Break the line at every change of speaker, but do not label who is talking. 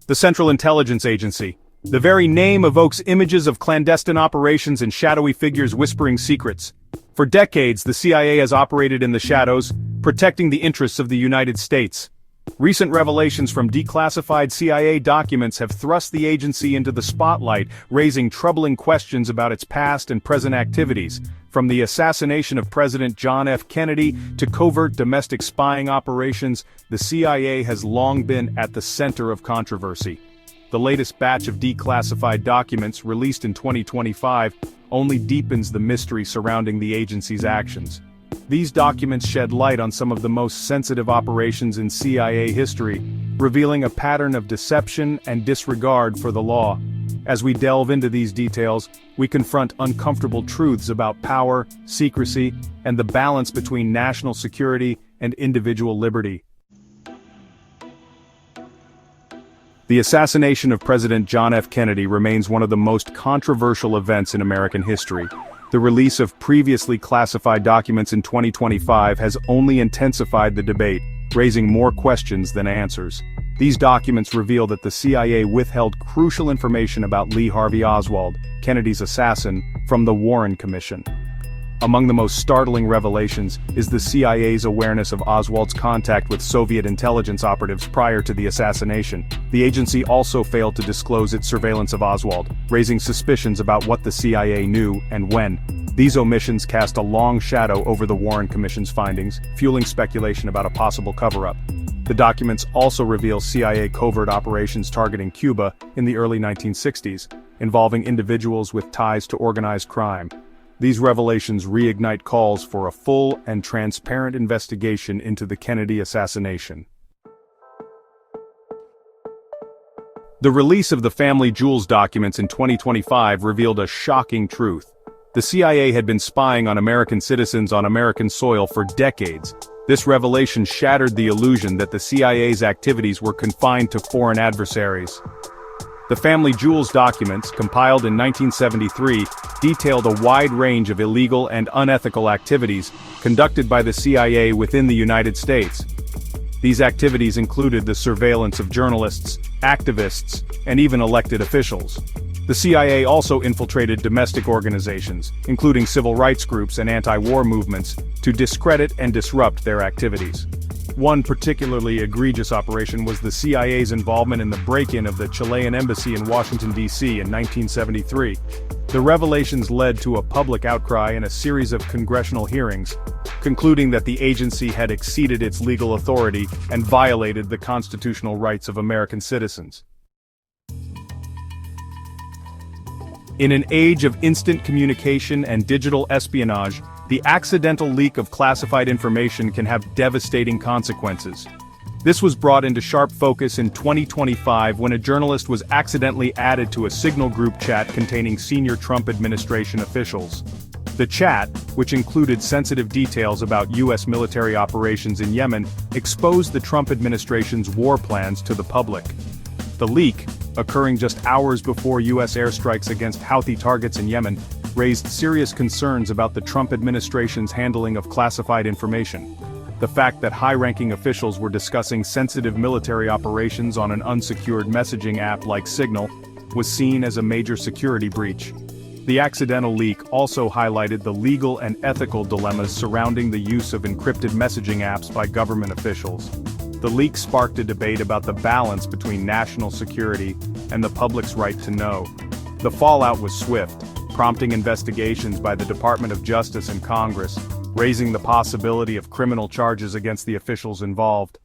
The Central Intelligence Agency. The very name evokes images of clandestine operations and shadowy figures whispering secrets. For decades, the CIA has operated in the shadows, protecting the interests of the United States. Recent revelations from declassified CIA documents have thrust the agency into the spotlight, raising troubling questions about its past and present activities. From the assassination of President John F. Kennedy to covert domestic spying operations, the CIA has long been at the center of controversy. The latest batch of declassified documents, released in 2025, only deepens the mystery surrounding the agency's actions. These documents shed light on some of the most sensitive operations in CIA history, revealing a pattern of deception and disregard for the law. As we delve into these details, we confront uncomfortable truths about power, secrecy, and the balance between national security and individual liberty. The assassination of President John F. Kennedy remains one of the most controversial events in American history. The release of previously classified documents in 2025 has only intensified the debate, raising more questions than answers. These documents reveal that the CIA withheld crucial information about Lee Harvey Oswald, Kennedy's assassin, from the Warren Commission. Among the most startling revelations is the CIA's awareness of Oswald's contact with Soviet intelligence operatives prior to the assassination. The agency also failed to disclose its surveillance of Oswald, raising suspicions about what the CIA knew and when. These omissions cast a long shadow over the Warren Commission's findings, fueling speculation about a possible cover-up. The documents also reveal CIA covert operations targeting Cuba in the early 1960s, involving individuals with ties to organized crime. These revelations reignite calls for a full and transparent investigation into the Kennedy assassination. The release of the family jewels documents in 2025 revealed a shocking truth. The CIA had been spying on American citizens on American soil for decades. This revelation shattered the illusion that the CIA's activities were confined to foreign adversaries. The family jewels documents, compiled in 1973, detailed a wide range of illegal and unethical activities conducted by the CIA within the United States. These activities included the surveillance of journalists, activists, and even elected officials. The CIA also infiltrated domestic organizations, including civil rights groups and anti-war movements, to discredit and disrupt their activities. One particularly egregious operation was the CIA's involvement in the break-in of the Chilean embassy in Washington, D.C. in 1973. The revelations led to a public outcry and a series of congressional hearings, concluding that the agency had exceeded its legal authority and violated the constitutional rights of American citizens. In an age of instant communication and digital espionage, the accidental leak of classified information can have devastating consequences. This was brought into sharp focus in 2025 when a journalist was accidentally added to a Signal group chat containing senior Trump administration officials. The chat, which included sensitive details about U.S. military operations in Yemen, exposed the Trump administration's war plans to the public. The leak, occurring just hours before U.S. airstrikes against Houthi targets in Yemen, raised serious concerns about the Trump administration's handling of classified information. The fact that high-ranking officials were discussing sensitive military operations on an unsecured messaging app like Signal was seen as a major security breach. The accidental leak also highlighted the legal and ethical dilemmas surrounding the use of encrypted messaging apps by government officials. The leak sparked a debate about the balance between national security and the public's right to know. The fallout was swift, prompting investigations by the Department of Justice and Congress, raising the possibility of criminal charges against the officials involved.